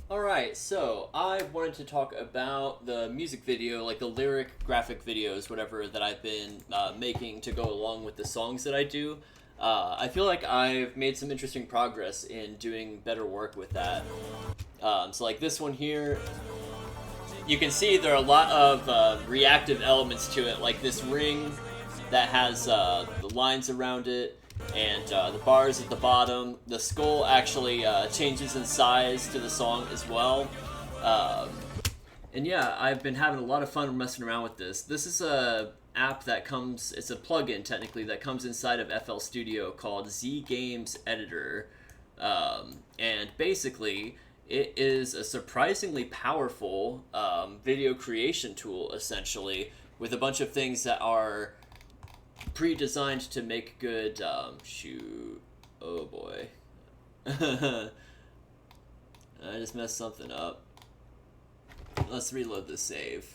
Alright, so I wanted to talk about the music video, like the lyric graphic videos, whatever, that I've been making to go along with the songs that I do. I feel like I've made some interesting progress in doing better work with that. So, like this one here, you can see there are a lot of reactive elements to it, like this ring that has the lines around it, and the bars at the bottom. The skull actually changes in size to the song as well. Um, and yeah, I've been having a lot of fun messing around with this. This is a app that comes, it's a plugin technically that comes inside of FL Studio called ZGameEditor. And basically, it is a surprisingly powerful video creation tool, essentially, with a bunch of things that are pre-designed to make good shoot, oh boy. I just messed something up. Let's reload the save.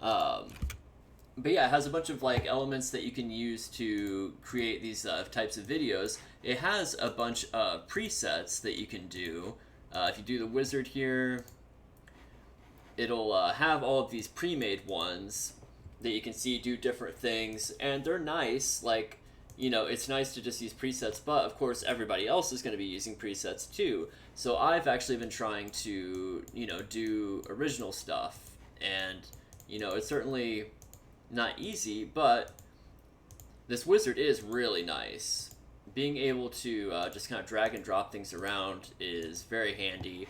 But yeah, it has a bunch of like elements that you can use to create these types of videos. It has a bunch of presets that you can do. If you do the wizard here, it'll have all of these pre-made ones that you can see do different things, and they're nice. Like, you know, it's nice to just use presets, but of course everybody else is going to be using presets too. So I've actually been trying to, you know, do original stuff, and, you know, it's certainly not easy, but this wizard is really nice. Being able to just kind of drag and drop things around is very handy,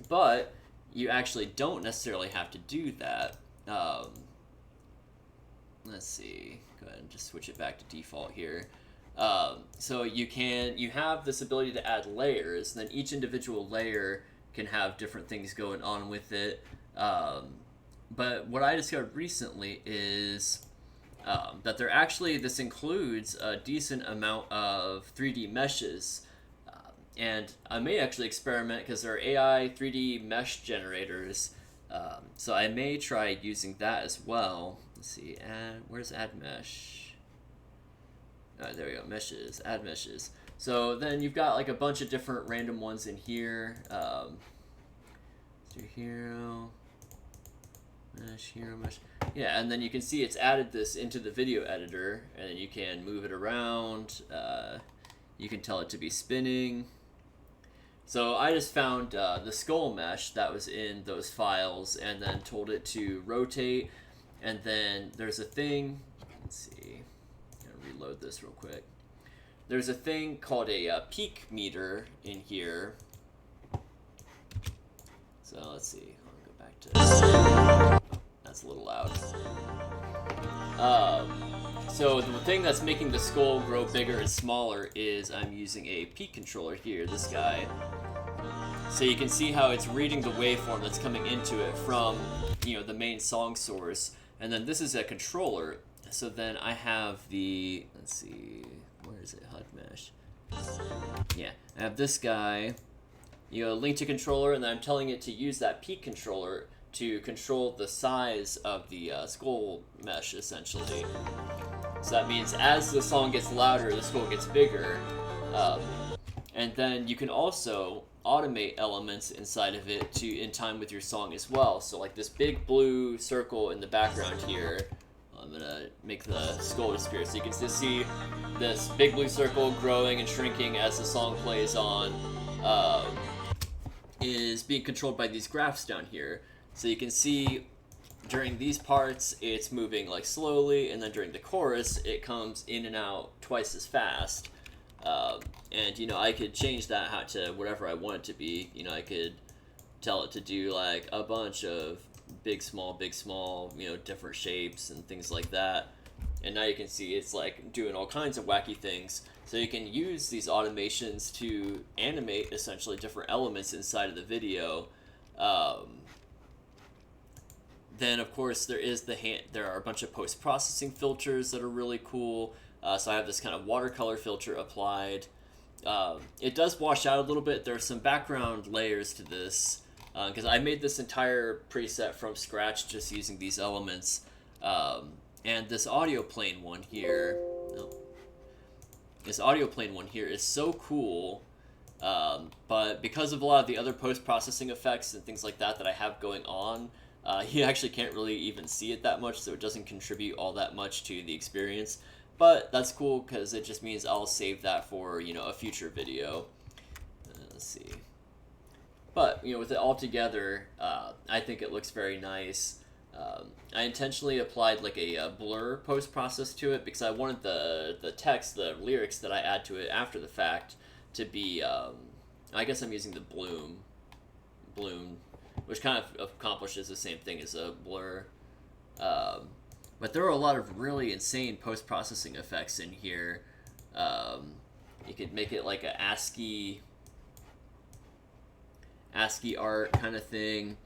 but you actually don't necessarily have to do that. Let's see, go ahead and just switch it back to default here. So you have this ability to add layers, and then each individual layer can have different things going on with it. But what I discovered recently is that this includes a decent amount of 3D meshes. And I may actually experiment because there are AI 3D mesh generators. So I may try using that as well. Let's see, where's add mesh? There we go, meshes, add meshes. So then you've got like a bunch of different random ones in here. Hero, mesh. Yeah, and then you can see it's added this into the video editor, and you can move it around. You can tell it to be spinning. So I just found the skull mesh that was in those files, and then told it to rotate. And then there's a thing, let's see, I'm gonna reload this real quick. There's a thing called a peak meter in here. So let's see, I'll go back to, oh, that's a little loud. So the thing that's making the skull grow bigger and smaller is I'm using a peak controller here, this guy. So you can see how it's reading the waveform that's coming into it from, you know, the main song source. And then this is a controller. So then I have the, let's see, where is it? HUD mesh. Yeah, I have this guy, you know, linked to controller, and then I'm telling it to use that peak controller to control the size of the skull mesh, essentially. So that means as the song gets louder, the skull gets bigger. And then you can also automate elements inside of it to in time with your song as well. So like this big blue circle in the background here, I'm gonna make the skull disappear so you can just see this big blue circle growing and shrinking as the song plays on, is being controlled by these graphs down here. So you can see during these parts it's moving like slowly, and then during the chorus it comes in and out twice as fast. And, you know, I could change that to whatever I want it to be. You know, I could tell it to do, like, a bunch of big, small, you know, different shapes and things like that. And now you can see it's, like, doing all kinds of wacky things. So you can use these automations to animate, essentially, different elements inside of the video. Then, of course, there are a bunch of post-processing filters that are really cool. So I have this kind of watercolor filter applied. It does wash out a little bit. There's some background layers to this because I made this entire preset from scratch just using these elements. And this audio plane one here, is so cool But because of a lot of the other post-processing effects and things like that I have going on, you actually can't really even see it that much, so it doesn't contribute all that much to the experience. But that's cool because it just means I'll save that for, a future video. Let's see. But, with it all together, I think it looks very nice. I intentionally applied like a blur post process to it because I wanted the text, the lyrics that I add to it after the fact to be, I guess I'm using the bloom, which kind of accomplishes the same thing as a blur. But there are a lot of really insane post processing effects in here. You could make it like a ASCII art kind of thing,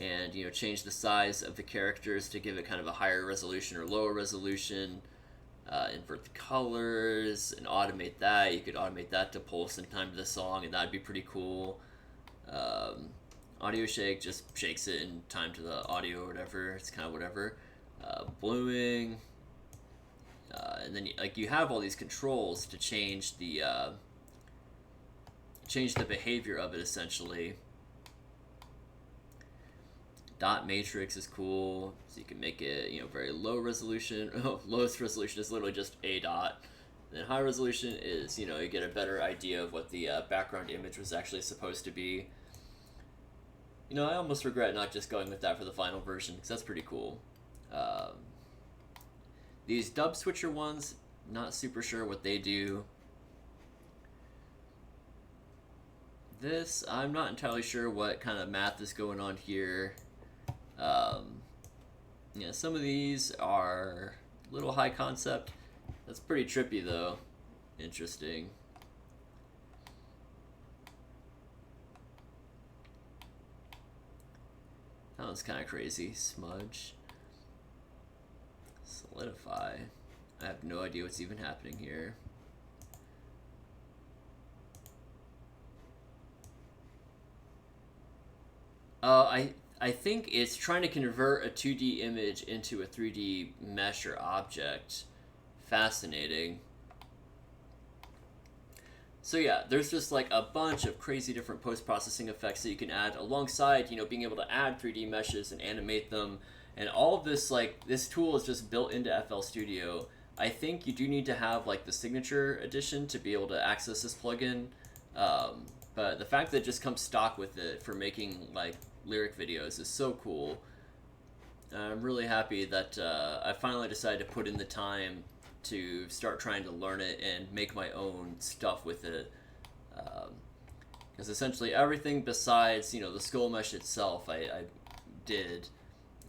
and change the size of the characters to give it kind of a higher resolution or lower resolution, invert the colors and automate that. You could automate that to pulse in time to the song, and that'd be pretty cool. Audio shake just shakes it in time to the audio or whatever. It's kind of whatever. Blooming, and then you have all these controls to change the behavior of it essentially. Dot matrix is cool, so you can make it very low resolution. Lowest resolution is literally just a dot. Then high resolution is you get a better idea of what the background image was actually supposed to be. I almost regret not just going with that for the final version because that's pretty cool. These dub switcher ones, not super sure what they do. This, I'm not entirely sure what kind of math is going on here. Some of these are a little high concept. That's pretty trippy though. Interesting. That one's kind of crazy. Smudge. Solidify. I have no idea what's even happening here. I think it's trying to convert a 2D image into a 3D mesh or object. Fascinating. So yeah, there's just like a bunch of crazy different post-processing effects that you can add alongside, being able to add 3D meshes and animate them. And all of this, this tool is just built into FL Studio. I think you do need to have like the signature edition to be able to access this plugin. But the fact that it just comes stock with it for making like lyric videos is so cool. I'm really happy that I finally decided to put in the time to start trying to learn it and make my own stuff with it. Because essentially everything besides, the skull mesh itself, I did.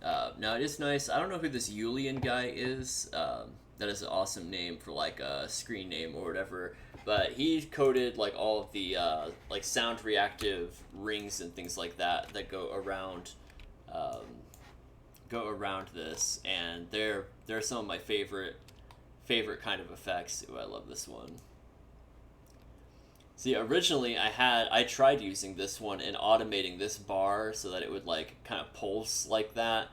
Now it is nice. I don't know who this Yulian guy is. That is an awesome name for like a screen name or whatever. But he coded like all of the like sound reactive rings and things like that go around this, and they're some of my favorite kind of effects. Ooh, I love this one. See, originally I tried using this one and automating this bar so that it would like kind of pulse like that.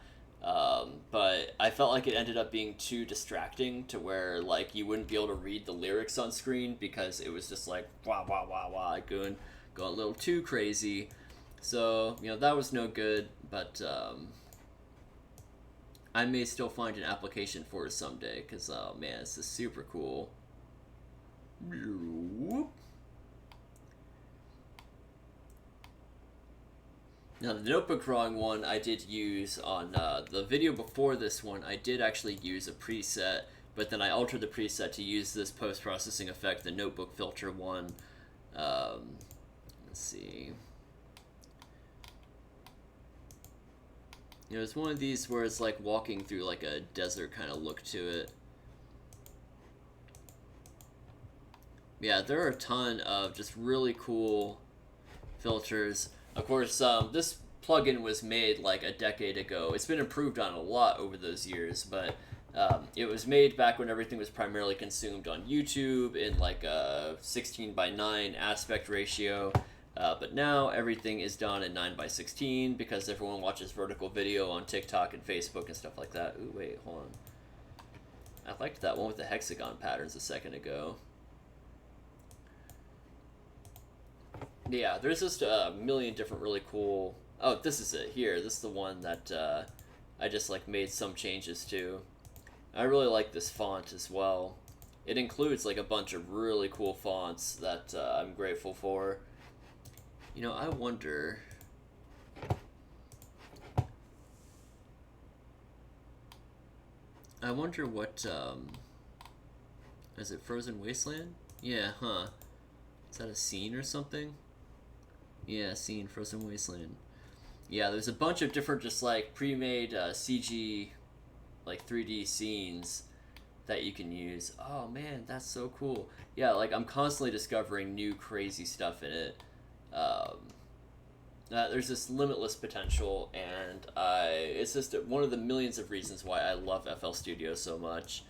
But I felt like it ended up being too distracting to where like you wouldn't be able to read the lyrics on screen because it was just like wah wah wah wah going a little too crazy. So that was no good. But I may still find an application for it someday because oh man, this is super cool. Now, the notebook drawing one I did use on the video before this one. I did actually use a preset, but then I altered the preset to use this post-processing effect, the notebook filter one. Let's see. It's one of these where it's like walking through like a desert kind of look to it. Yeah, there are a ton of just really cool filters. Of course, this plugin was made like a decade ago. It's been improved on a lot over those years, but it was made back when everything was primarily consumed on YouTube in like a 16:9 aspect ratio. But now everything is done in 9:16 because everyone watches vertical video on TikTok and Facebook and stuff like that. Ooh, wait, hold on. I liked that one with the hexagon patterns a second ago. Yeah, there's just a million different really cool. Oh, this is it here. This is the one that I just like made some changes to. I really like this font as well. It includes like a bunch of really cool fonts that I'm grateful for. You know, I wonder what is it Frozen Wasteland? Yeah, huh. Is that a scene or something? Yeah, scene Frozen Wasteland. Yeah, there's a bunch of different just like pre-made CG like 3D scenes that you can use. Oh man, that's so cool. Yeah, like I'm constantly discovering new crazy stuff in it. Um, there's this limitless potential, and it's just one of the millions of reasons why I love FL Studio so much.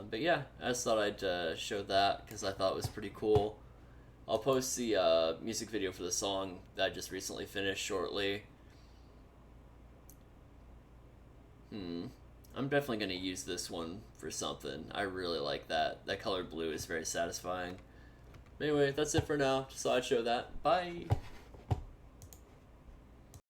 But yeah, I just thought I'd show that because I thought it was pretty cool. I'll post the music video for the song that I just recently finished shortly. I'm definitely going to use this one for something. I really like that. That color blue is very satisfying. Anyway, that's it for now. Just thought I'd show that. Bye!